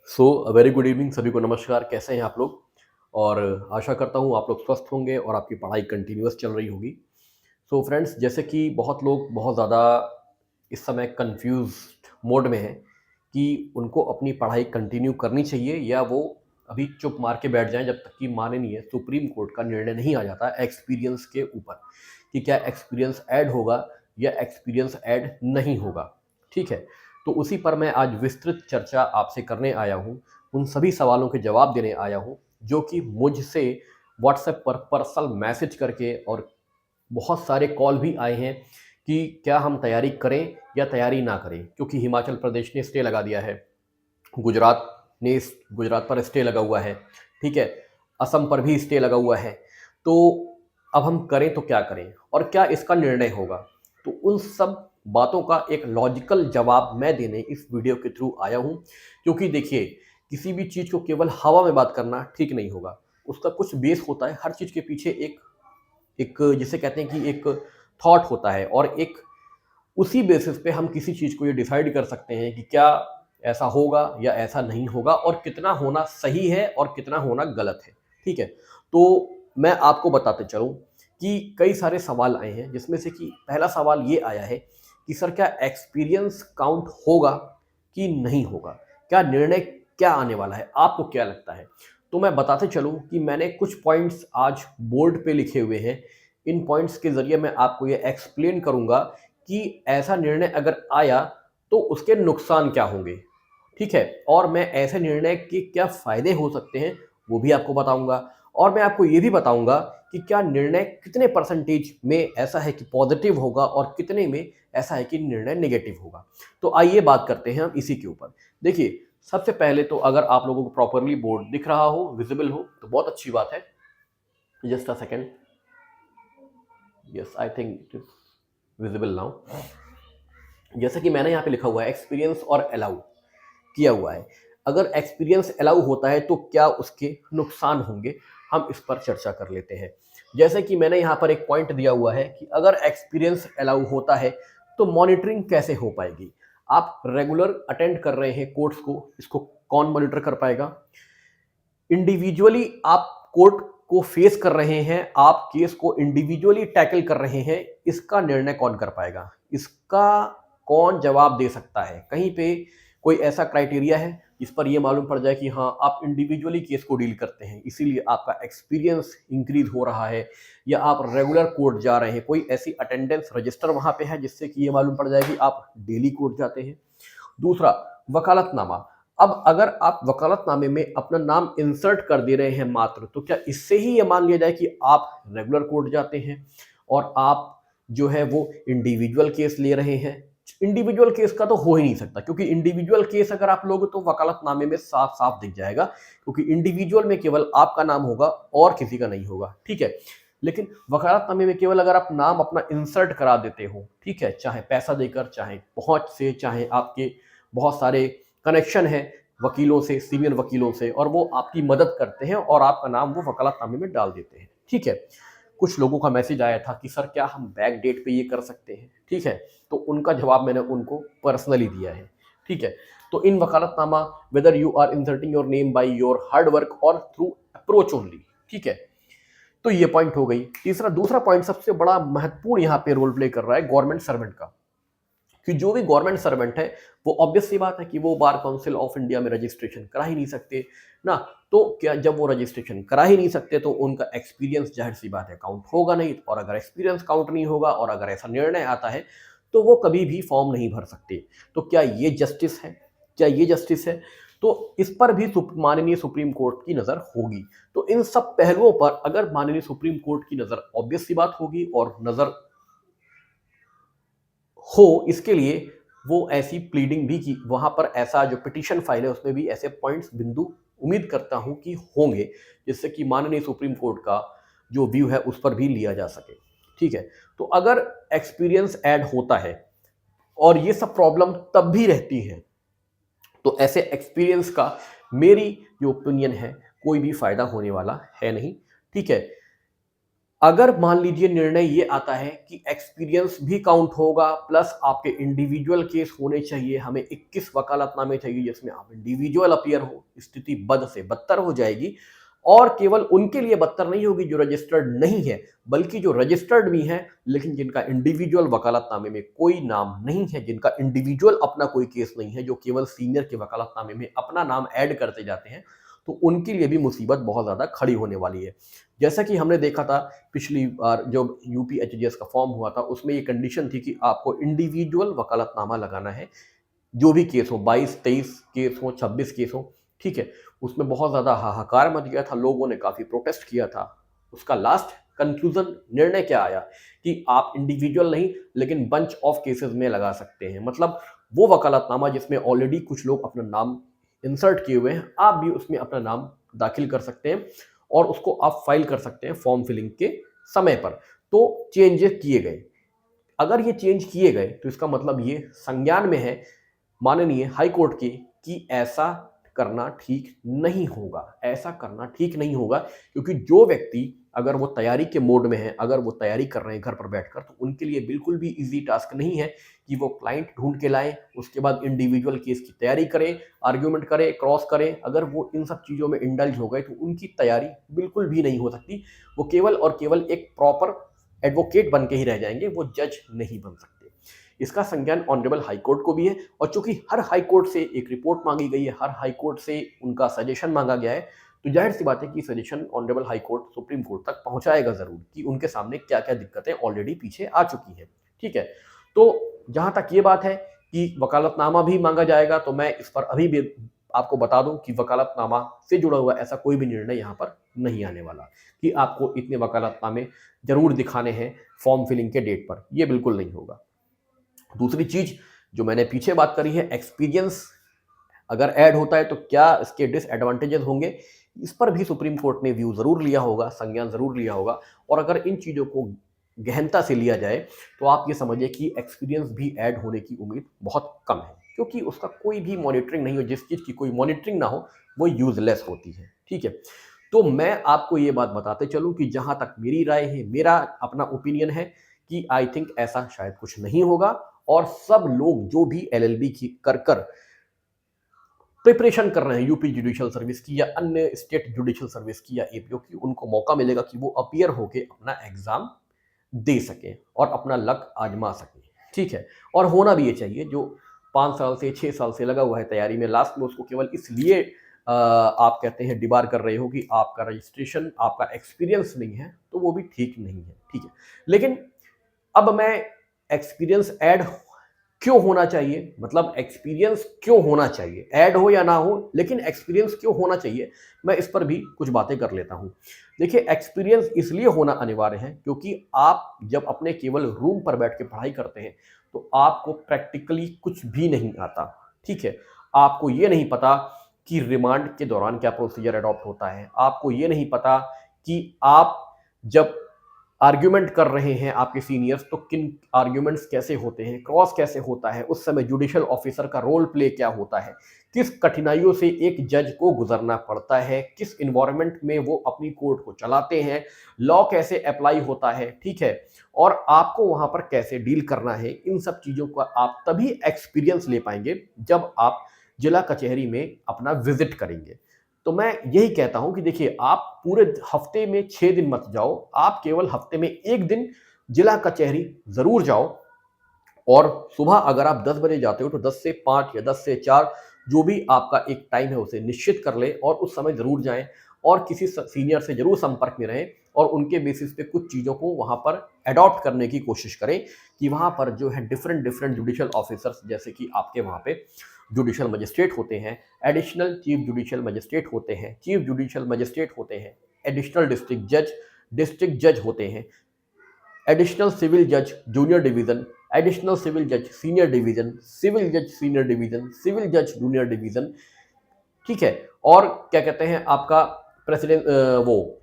Very good evening सभी को नमस्कार। कैसे हैं आप लोग? और आशा करता हूँ आप लोग स्वस्थ होंगे और आपकी पढ़ाई कंटिन्यूअस चल रही होगी। फ्रेंड्स, जैसे कि बहुत लोग बहुत ज़्यादा इस समय कंफ्यूज्ड मोड में हैं कि उनको अपनी पढ़ाई कंटिन्यू करनी चाहिए या वो अभी चुप मार के बैठ जाएं जब तक कि माननीय सुप्रीम कोर्ट का निर्णय नहीं आ जाता एक्सपीरियंस के ऊपर कि क्या एक्सपीरियंस ऐड होगा या एक्सपीरियंस ऐड नहीं होगा। ठीक है, तो उसी पर मैं आज विस्तृत चर्चा आपसे करने आया हूँ। उन सभी सवालों के जवाब देने आया हूँ जो कि मुझसे व्हाट्सएप पर पर्सनल मैसेज करके और बहुत सारे कॉल भी आए हैं कि क्या हम तैयारी करें या तैयारी ना करें, क्योंकि हिमाचल प्रदेश ने स्टे लगा दिया है, गुजरात ने गुजरात पर स्टे लगा हुआ है, ठीक है, असम पर भी स्टे लगा हुआ है। तो अब हम करें तो क्या करें और क्या इसका निर्णय होगा? तो उन सब बातों का एक लॉजिकल जवाब मैं देने इस वीडियो के थ्रू आया हूं, क्योंकि देखिए, किसी भी चीज को केवल हवा में बात करना ठीक नहीं होगा। उसका कुछ बेस होता है, हर चीज के पीछे एक एक जिसे कहते हैं कि एक थॉट होता है और एक उसी बेसिस पे हम किसी चीज को ये डिसाइड कर सकते हैं कि क्या ऐसा होगा या ऐसा नहीं होगा और कितना होना सही है और कितना होना गलत है। ठीक है, तो मैं आपको बताते चलूं कि कई सारे सवाल आए हैं, जिसमें से कि पहला सवाल ये आया है कि सर क्या एक्सपीरियंस काउंट होगा कि नहीं होगा, क्या निर्णय क्या आने वाला है, आपको क्या लगता है? तो मैं बताते चलूं कि मैंने कुछ पॉइंट्स आज बोर्ड पे लिखे हुए हैं। इन पॉइंट्स के जरिए मैं आपको ये एक्सप्लेन करूंगा कि ऐसा निर्णय अगर आया तो उसके नुकसान क्या होंगे, ठीक है, और मैं ऐसे निर्णय के क्या फायदे हो सकते हैं वो भी आपको बताऊंगा। और मैं आपको ये भी बताऊंगा कि क्या निर्णय कितने परसेंटेज में ऐसा है कि पॉजिटिव होगा और कितने में ऐसा है कि निर्णय नेगेटिव होगा। तो आइए बात करते हैं हम इसी के ऊपर। देखिए, सबसे पहले तो अगर आप लोगों को प्रॉपरली बोर्ड दिख रहा हो, विजिबल हो, तो बहुत अच्छी बात है। Just a second, yes, I think it is visible now. जैसे कि मैंने यहाँ पे लिखा हुआ है एक्सपीरियंस और अलाउ किया हुआ है। अगर एक्सपीरियंस अलाउ होता है तो क्या उसके नुकसान होंगे, हम इस पर चर्चा कर लेते हैं। जैसे कि मैंने यहाँ पर एक पॉइंट दिया हुआ है कि अगर एक्सपीरियंस अलाउ होता है तो मॉनिटरिंग कैसे हो पाएगी? आप रेगुलर अटेंड कर रहे हैं कोर्स को, इसको कौन मॉनिटर कर पाएगा? इंडिविजुअली आप कोर्ट को फेस कर रहे हैं, आप केस को इंडिविजुअली टैकल कर रहे हैं, इसका निर्णय कौन कर पाएगा? इसका कौन जवाब दे सकता है? कहीं पे कोई ऐसा क्राइटेरिया है जिस पर यह मालूम पड़ जाए कि हाँ, आप इंडिविजुअली केस को डील करते हैं, इसीलिए आपका एक्सपीरियंस इंक्रीज हो रहा है, या आप रेगुलर कोर्ट जा रहे हैं, कोई ऐसी अटेंडेंस रजिस्टर वहां पे है जिससे कि ये मालूम पड़ जाए कि आप डेली कोर्ट जाते हैं? दूसरा, वकालतनामा। अब अगर आप वकालतनामे में अपना नाम इंसर्ट कर दे रहे हैं मात्र, तो क्या इससे ही ये मान लिया जाए कि आप रेगुलर कोर्ट जाते हैं और आप जो है वो इंडिविजुअल केस ले रहे हैं? इंडिविजुअल केस का तो हो ही नहीं सकता, क्योंकि इंडिविजुअल केस अगर आप लोगे तो वकालतनामे में साफ साफ दिख जाएगा, क्योंकि इंडिविजुअल में केवल आपका नाम होगा और किसी का नहीं होगा। ठीक है, लेकिन वकालतनामे में केवल अगर आप नाम अपना इंसर्ट करा देते हो, ठीक है, चाहे पैसा देकर, चाहे पहुंच से, चाहे आपके बहुत सारे कनेक्शन है वकीलों से, सीनियर वकीलों से, और वो आपकी मदद करते हैं और आपका नाम वो वकालतनामे में डाल देते हैं। ठीक है, कुछ लोगों का मैसेज आया था कि सर क्या हम बैक डेट पे ये कर सकते हैं? ठीक है, तो उनका जवाब मैंने उनको पर्सनली दिया है। ठीक है, तो इन वकालतनामा, whether you are inserting your name by your hard work और थ्रू अप्रोच ओनली। ठीक है, तो ये पॉइंट हो गई। तीसरा, दूसरा पॉइंट सबसे बड़ा महत्वपूर्ण यहाँ पे रोल प्ले कर रहा है गवर्नमेंट सर्वेंट का, कि जो भी गवर्नमेंट सर्वेंट है वो ऑब्वियस सी बात है कि वो बार काउंसिल ऑफ इंडिया में रजिस्ट्रेशन करा ही नहीं सकते ना। तो क्या, जब वो रजिस्ट्रेशन करा ही नहीं सकते तो उनका एक्सपीरियंस जाहिर सी बात है काउंट होगा नहीं, और अगर एक्सपीरियंस काउंट नहीं होगा और अगर ऐसा निर्णय आता है तो वो कभी भी फॉर्म नहीं भर सकते। तो क्या ये जस्टिस है? क्या ये जस्टिस है? तो इस पर भी माननीय सुप्रीम कोर्ट की नजर होगी। तो इन सब पहलुओं पर अगर माननीय सुप्रीम कोर्ट की नजर ऑब्वियस सी बात होगी, और नजर हो इसके लिए वो ऐसी प्लीडिंग भी की, वहां पर ऐसा जो पिटीशन फाइल है उसमें भी ऐसे पॉइंट्स, बिंदु उम्मीद करता हूं कि होंगे, जिससे कि माननीय सुप्रीम कोर्ट का जो व्यू है उस पर भी लिया जा सके। ठीक है, तो अगर एक्सपीरियंस ऐड होता है और ये सब प्रॉब्लम तब भी रहती है, तो ऐसे एक्सपीरियंस का मेरी जो ओपिनियन है कोई भी फायदा होने वाला है नहीं। ठीक है, अगर मान लीजिए निर्णय ये आता है कि एक्सपीरियंस भी काउंट होगा प्लस आपके इंडिविजुअल केस होने चाहिए, हमें 21 वकालतनामे चाहिए जिसमें आप इंडिविजुअल अपीयर हो, स्थिति बद से बदतर हो जाएगी। और केवल उनके लिए बदतर नहीं होगी जो रजिस्टर्ड नहीं है, बल्कि जो रजिस्टर्ड भी हैं लेकिन जिनका इंडिविजुअल वकालतनामे में कोई नाम नहीं है, जिनका इंडिविजुअल अपना कोई केस नहीं है, जो केवल सीनियर के वकालतनामे में अपना नाम ऐड करते जाते हैं, तो उनके लिए भी मुसीबत बहुत ज़्यादा खड़ी होने वाली है। जैसा कि हमने देखा था पिछली बार जब यूपी एचजीएस का फॉर्म हुआ था, उसमें ये कंडीशन थी कि आपको इंडिविजुअल वकालतनामा लगाना है, जो भी केस हो, 22, 23 केस हो, 26 केस हो, ठीक है। उसमें बहुत ज़्यादा हाहाकार मच गया था, लोगों ने काफ़ी प्रोटेस्ट किया था। उसका लास्ट कंक्लूजन निर्णय क्या आया कि आप इंडिविजुअल नहीं लेकिन बंच ऑफ केसेस में लगा सकते हैं। मतलब वो वकालतनामा जिसमें ऑलरेडी कुछ लोग अपना नाम इंसर्ट किए हुए हैं, आप भी उसमें अपना नाम दाखिल कर सकते हैं और उसको आप फाइल कर सकते हैं फॉर्म फिलिंग के समय पर। तो चेंजेस किए गए। अगर ये चेंज किए गए तो इसका मतलब ये संज्ञान में है माननीय हाई कोर्ट की कि ऐसा करना ठीक नहीं होगा, ऐसा करना ठीक नहीं होगा, क्योंकि जो व्यक्ति अगर वो तैयारी के मोड में है, अगर वो तैयारी कर रहे हैं घर पर बैठकर, तो उनके लिए बिल्कुल भी ईजी टास्क नहीं है कि वो क्लाइंट ढूंढ के लाएं, उसके बाद इंडिविजुअल केस की तैयारी करें, आर्ग्यूमेंट करें, क्रॉस करें। अगर वो इन सब चीज़ों में इंडल्ज हो गए तो उनकी तैयारी बिल्कुल भी नहीं हो सकती। वो केवल और केवल एक प्रॉपर एडवोकेट बन के ही रह जाएंगे, वो जज नहीं बन सकते। इसका संज्ञान ऑनरेबल हाई कोर्ट को भी है, और चूंकि हर हाई कोर्ट से एक रिपोर्ट मांगी गई है, हर हाई कोर्ट से उनका सजेशन मांगा गया है, तो जाहिर सी बात है कि suggestion honourable high court supreme court तक पहुंचाएगा जरूर कि उनके सामने क्या क्या दिक्कतें ऑलरेडी पीछे आ चुकी हैं। ठीक है, तो जहां तक ये बात है कि वकालतनामा भी मांगा जाएगा, तो मैं इस पर अभी भी आपको बता दूं कि वकालतनामा से जुड़ा हुआ ऐसा कोई भी निर्णय यहाँ पर नहीं आने वाला कि आपको इतने वकालतनामे जरूर दिखाने हैं फॉर्म फिलिंग के डेट पर, यह बिल्कुल नहीं होगा। दूसरी चीज जो मैंने पीछे बात करी है, एक्सपीरियंस अगर ऐड होता है तो क्या इसके डिसएडवांटेजेस होंगे, इस पर भी सुप्रीम कोर्ट ने व्यू जरूर लिया होगा, संज्ञान जरूर लिया होगा। और अगर इन चीजों को गहनता से लिया जाए तो आप ये समझिए कि एक्सपीरियंस भी ऐड होने की उम्मीद बहुत कम है, क्योंकि उसका कोई भी मॉनिटरिंग नहीं हो। जिस चीज की कोई मॉनिटरिंग ना हो वो यूजलेस होती है। ठीक है, तो मैं आपको ये बात बताते चलूं कि जहां तक मेरी राय है, मेरा अपना ओपिनियन है कि आई थिंक ऐसा शायद कुछ नहीं होगा, और सब लोग जो भी एलएलबी की कर प्रिपरेशन कर रहे हैं यूपी जुडिशियल सर्विस की या अन्य स्टेट जुडिशियल सर्विस की या एपीओ की, उनको मौका मिलेगा कि वो अपीयर होके अपना एग्जाम दे सकें और अपना लक आजमा सकें। ठीक है, और होना भी ये चाहिए। जो 5 साल से 6 साल से लगा हुआ है तैयारी में, लास्ट में उसको केवल इसलिए आप कहते हैं डिबार कर रहे हो कि आपका रजिस्ट्रेशन, आपका एक्सपीरियंस नहीं है, तो वो भी ठीक नहीं है। ठीक है, लेकिन अब मैं एक्सपीरियंस ऐड क्यों होना चाहिए, मतलब एक्सपीरियंस क्यों होना चाहिए, ऐड हो या ना हो, लेकिन एक्सपीरियंस क्यों होना चाहिए, मैं इस पर भी कुछ बातें कर लेता हूं। देखिए, एक्सपीरियंस इसलिए होना अनिवार्य है क्योंकि आप जब अपने केवल रूम पर बैठ के पढ़ाई करते हैं तो आपको प्रैक्टिकली कुछ भी नहीं आता। ठीक है, आपको ये नहीं पता कि रिमांड के दौरान क्या प्रोसीजर अडॉप्ट होता है, आपको ये नहीं पता कि आप जब आर्ग्यूमेंट कर रहे हैं आपके सीनियर्स तो किन आर्ग्यूमेंट्स कैसे होते हैं, क्रॉस कैसे होता है, उस समय जुडिशियल ऑफिसर का रोल प्ले क्या होता है, किस कठिनाइयों से एक जज को गुजरना पड़ता है, किस इन्वायरमेंट में वो अपनी कोर्ट को चलाते हैं, लॉ कैसे अप्लाई होता है। ठीक है, और आपको वहां पर कैसे डील करना है, इन सब चीजों का आप तभी एक्सपीरियंस ले पाएंगे जब आप जिला कचहरी में अपना विजिट करेंगे। तो मैं यही कहता हूं कि देखिए, आप पूरे हफ्ते में 6 दिन मत जाओ, आप केवल हफ्ते में 1 दिन जिला कचहरी जरूर जाओ। और सुबह अगर आप 10 बजे जाते हो तो 10 से 5 या 10 से 4 जो भी आपका एक टाइम है उसे निश्चित कर ले और उस समय जरूर जाएं, और किसी सीनियर से जरूर संपर्क में रहें और उनके बेसिस पे कुछ चीज़ों को वहां पर अडॉप्ट करने की कोशिश करें कि वहां पर जो है डिफरेंट डिफरेंट जुडिशियल ऑफिसर्स, जैसे कि आपके वहां पे जुडिशियल मजिस्ट्रेट होते हैं, एडिशनल चीफ जुडिशियल मजिस्ट्रेट होते हैं, चीफ जुडिशियल मजिस्ट्रेट होते हैं, एडिशनल डिस्ट्रिक्ट जज होते हैं, एडिशनल सिविल जज जूनियर डिवीजन, एडिशनल सिविल जज सीनियर डिवीजन, सिविल जज सीनियर डिवीजन, सिविल जज जूनियर डिवीजन। ठीक है, और क्या कहते हैं आपका प्रेसिडेंट, वो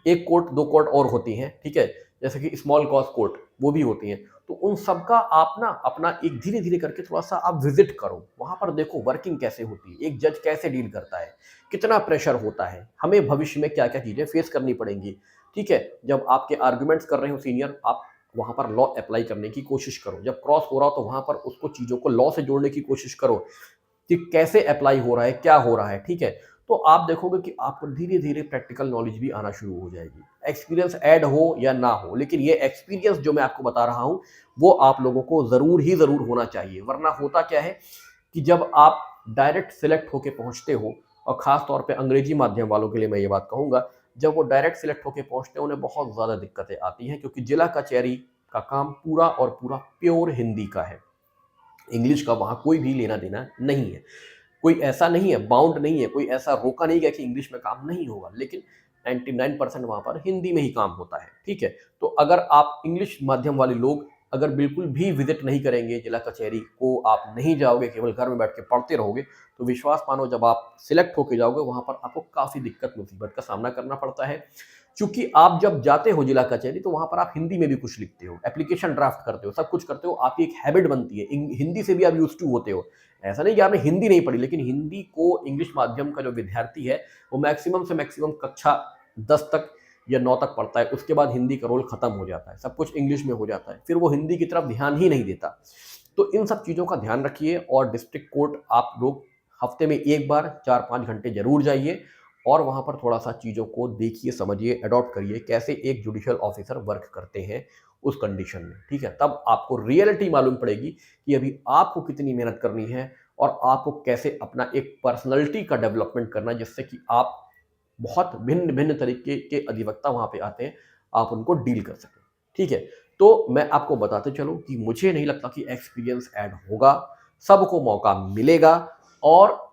एक कोर्ट 2 कोर्ट और होती हैं। ठीक है, जैसे कि स्मॉल कॉज कोर्ट वो भी होती हैं। तो उन सबका आप ना अपना एक धीरे धीरे करके थोड़ा सा आप विजिट करो, वहां पर देखो वर्किंग कैसे होती है, एक जज कैसे डील करता है, कितना प्रेशर होता है, हमें भविष्य में क्या क्या चीजें फेस करनी पड़ेंगी। ठीक है, जब आपके आर्गुमेंट्स कर रहे हो सीनियर, आप वहाँ पर लॉ अप्लाई करने की कोशिश करो। जब क्रॉस हो रहा हो तो वहाँ पर उसको चीज़ों को लॉ से जोड़ने की कोशिश करो कि कैसे अप्लाई हो रहा है, क्या हो रहा है, ठीक है? तो आप देखोगे कि आपको धीरे-धीरे प्रैक्टिकल नॉलेज भी आना शुरू हो जाएगी। एक्सपीरियंस ऐड हो या ना हो, लेकिन ये एक्सपीरियंस जो मैं आपको बता रहा हूँ, वो आप लोगों को ज़रूर ही ज़रूर होना चाहिए। वरना होता क्या है कि जब आप डायरेक्ट सिलेक्ट होके पहुँचते हो, और ख़ास तौर पे अंग्रेजी माध्यम वालों के लिए मैं ये बात कहूँगा, जब वो डायरेक्ट सिलेक्ट होके पहुँचते हैं, उन्हें बहुत ज़्यादा दिक्कतें आती हैं, क्योंकि जिला कचहरी का काम पूरा और पूरा प्योर हिंदी का है। इंग्लिश का वहाँ कोई भी लेना-देना नहीं है। कोई ऐसा नहीं है, बाउंड नहीं है, कोई ऐसा रोका नहीं गया कि इंग्लिश में काम नहीं होगा, लेकिन 99% वहाँ पर हिंदी में ही काम होता है, ठीक है? तो अगर आप इंग्लिश माध्यम वाले लोग अगर बिल्कुल भी विज़िट नहीं करेंगे जिला कचहरी को, आप नहीं जाओगे, केवल घर में बैठ के पढ़ते रहोगे, तो विश्वास मानो जब आप सिलेक्ट होके जाओगे, वहाँ पर आपको काफ़ी दिक्कत मुसीबत का सामना करना पड़ता है। चूँकि आप जब जाते हो जिला कचहरी, तो वहाँ पर आप हिंदी में भी कुछ लिखते हो, एप्लीकेशन ड्राफ्ट करते हो, सब कुछ करते हो, आपकी एक हैबिट बनती है, हिंदी से भी आप यूज़ टू होते हो। ऐसा नहीं कि आपने हिंदी नहीं पढ़ी, लेकिन हिंदी को इंग्लिश माध्यम का जो विद्यार्थी है, वो मैक्सिमम से मैक्सिमम कक्षा 10 तक या 9 तक पढ़ता है। उसके बाद हिंदी का रोल खत्म हो जाता है, सब कुछ इंग्लिश में हो जाता है, फिर वो हिंदी की तरफ ध्यान ही नहीं देता। तो इन सब चीज़ों का ध्यान रखिए, और डिस्ट्रिक्ट कोर्ट आप लोग हफ्ते में 1 बार 4-5 घंटे ज़रूर जाइए, और वहाँ पर थोड़ा-सा चीज़ों को देखिए, समझिए, अडॉप्ट करिए, कैसे एक जुडिशियल ऑफिसर वर्क करते हैं उस कंडीशन में, ठीक है? तब आपको रियलिटी मालूम पड़ेगी कि अभी आपको कितनी मेहनत करनी है, और आपको कैसे अपना एक पर्सनैलिटी का डेवलपमेंट करना है, जिससे कि आप बहुत भिन्न-भिन्न तरीके के अधिवक्ता वहाँ पे आते हैं, आप उनको डील कर सकें, ठीक है? तो मैं आपको बताते चलूँ कि मुझे नहीं लगता कि एक्सपीरियंस ऐड होगा, सबको मौका मिलेगा, और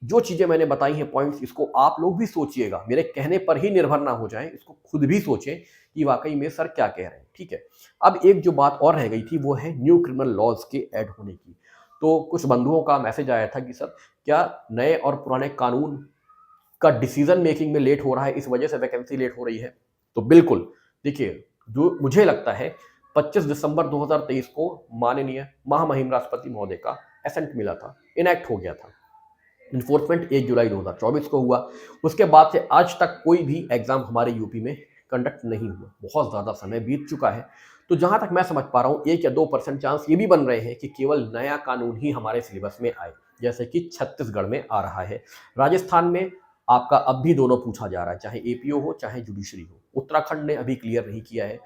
जो चीज़ें मैंने बताई हैं पॉइंट्स, इसको आप लोग भी सोचिएगा, मेरे कहने पर ही निर्भर ना हो जाएँ, इसको खुद भी सोचें कि वाक़ई में सर क्या कह रहे हैं, ठीक है? अब एक जो बात और रह गई थी, वो है न्यू क्रिमिनल लॉज़ के ऐड होने की। तो कुछ बंधुओं का मैसेज आया था कि सर, क्या नए और पुराने कानून का डिसीजन मेकिंग में लेट हो रहा है, इस वजह से वैकेंसी लेट हो रही है? तो बिल्कुल, देखिए, जो मुझे लगता है 25 दिसंबर 2023 को माननीय महामहिम राष्ट्रपति महोदय का एसेंट मिला था, इनैक्ट हो गया था। इन्फोर्समेंट 1 जुलाई 2024 को हुआ। उसके बाद से आज तक कोई भी एग्ज़ाम हमारे यूपी में कंडक्ट नहीं हुआ। बहुत ज़्यादा समय बीत चुका है। तो जहाँ तक मैं समझ पा रहा हूँ, 1 या 2% चांस ये भी बन रहे हैं कि केवल नया कानून ही हमारे सिलेबस में आए, जैसे कि छत्तीसगढ़ में आ रहा है। राजस्थान में आपका अब भी दोनों पूछा जा रहा है, चाहे एपीओ हो, चाहे जुडिशरी हो। उत्तराखंड ने अभी क्लियर नहीं किया है।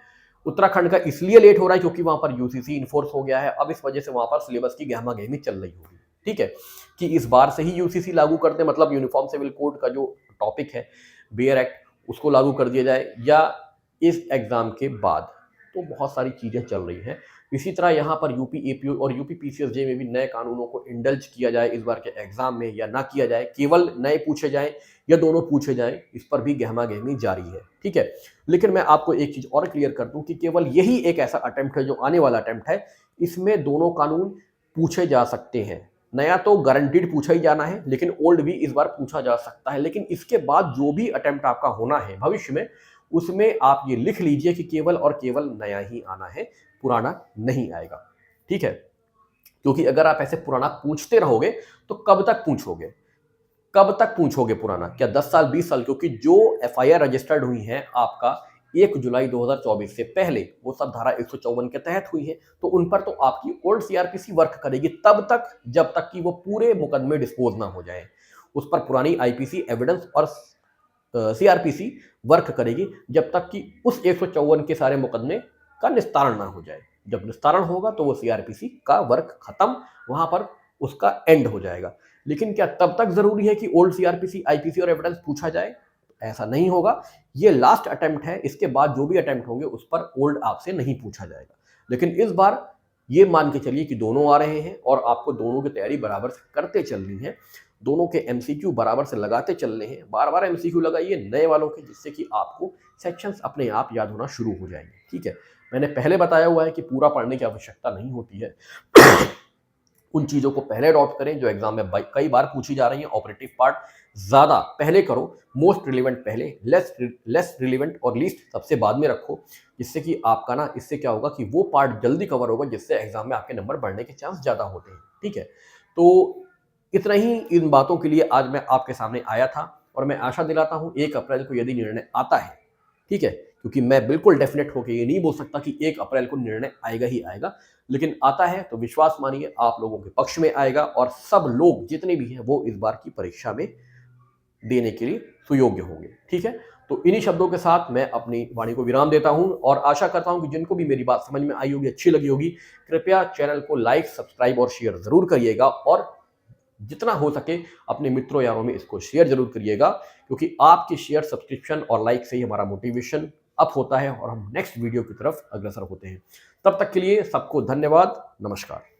उत्तराखंड का इसलिए लेट हो रहा है क्योंकि वहाँ पर यूसीसी इन्फोर्स हो गया है। अब इस वजह से वहाँ पर सिलेबस की गहमा-गहमी चल रही होगी। ठीक है? कि इस बार से ही यूसीसी लागू कर दें, मतलब यूनिफॉर्म सिविल कोड का जो टॉपिक है, बेयर एक्ट, उसको लागू कर दिया जाए, या इस एग्ज़ाम के बाद। तो बहुत सारी चीज़ें चल रही हैं। इसी तरह यहाँ पर यूपी एपीओ और यूपी पीसीएसजे में भी नए कानूनों को इंडल्ज किया जाए इस बार के एग्ज़ाम में, या ना किया जाए, केवल नए पूछे जाएँ या दोनों पूछे जाएँ, इस पर भी गहमा-गहमी जारी है। ठीक है? लेकिन मैं आपको एक चीज़ और क्लियर कर दूँ कि केवल यही एक ऐसा अटेम्प्ट है जो आने वाला अटेम्प्ट है, इसमें दोनों कानून पूछे जा सकते हैं। नया तो गारंटीड पूछा ही जाना है, लेकिन ओल्ड भी इस बार पूछा जा सकता है। लेकिन इसके बाद जो भी अटेम्प्ट आपका होना है भविष्य में, उसमें आप ये लिख लीजिए कि केवल और केवल नया ही आना है, पुराना नहीं आएगा। ठीक है? क्योंकि अगर आप ऐसे पुराना पूछते रहोगे, तो कब तक पूछोगे? कब तक पूछोगे पुराना? क्या 10 साल, 20 साल? क्योंकि जो एफआईआर रजिस्टर्ड हुई हैं आपका 1 जुलाई 2024 से पहले, वो सब धारा 154 के तहत हुई हैं, तो उन पर तो आपकी ओल्ड सीआरपीसी वर्क करेगी तब तक, जब तक कि वो पूरे मुकदमे डिस्पोज़ ना हो जाएँ। उस पर पुरानी आईपीसी एविडेंस और सीआरपीसी वर्क करेगी जब तक कि उस 154 के सारे मुकदमे का निस्तारण ना हो जाए। जब निस्तारण होगा तो वो सीआरपीसी का वर्क खत्म, वहाँ पर उसका एंड हो जाएगा। लेकिन क्या तब तक ज़रूरी है कि ओल्ड सीआरपीसी, आईपीसी और एविडेंस पूछा जाए? ऐसा नहीं होगा। ये लास्ट अटेम्प्ट है, इसके बाद जो भी अटेम्प्ट होंगे उस पर ओल्ड आपसे नहीं पूछा जाएगा। लेकिन इस बार ये मान के चलिए कि दोनों आ रहे हैं, और आपको दोनों की तैयारी बराबर से करते चलनी है। दोनों के एमसीक्यू बराबर से लगाते चलने हैं। बार-बार एमसीक्यू लगाइए नए वालों के, जिससे कि आपको सेक्शंस अपने आप याद होना शुरू हो जाएँगे। ठीक है? मैंने पहले बताया हुआ है कि पूरा पढ़ने की आवश्यकता नहीं होती है। उन चीज़ों को पहले अडॉप्ट करें जो एग्जाम में कई बार पूछी जा रही हैं। ऑपरेटिव पार्ट ज़्यादा पहले करो, मोस्ट रिलेवेंट पहले, लेस रिलेवेंट और लीस्ट सबसे बाद में रखो, जिससे कि आपका ना, इससे क्या होगा कि वो पार्ट जल्दी कवर होगा, जिससे एग्जाम में आपके नंबर बढ़ने के चांस ज़्यादा होते हैं। ठीक है? तो इतना ही इन बातों के लिए आज मैं आपके सामने आया था, और मैं आशा दिलाता हूँ 1 अप्रैल को यदि निर्णय आता है, ठीक है, क्योंकि मैं बिल्कुल डेफिनेट होकर ये नहीं बोल सकता कि 1 अप्रैल को निर्णय आएगा ही आएगा, लेकिन आता है तो विश्वास मानिए आप लोगों के पक्ष में आएगा और सब लोग जितने भी हैं वो इस बार की परीक्षा में देने के लिए सुयोग्य होंगे। ठीक है, तो इन्हीं शब्दों के साथ मैं अपनी वाणी को विराम देता हूं और आशा करता हूं कि जिनको भी मेरी बात समझ में आई होगी, अच्छी लगी होगी, कृपया चैनल को लाइक, सब्सक्राइब और शेयर जरूर करिएगा और जितना हो सके अपने मित्रों यारों में इसको शेयर जरूर करिएगा, क्योंकि आपके शेयर, सब्सक्रिप्शन और लाइक से ही हमारा मोटिवेशन अप होता है और हम नेक्स्ट वीडियो की तरफ अग्रसर होते हैं। तब तक के लिए सबको धन्यवाद। नमस्कार।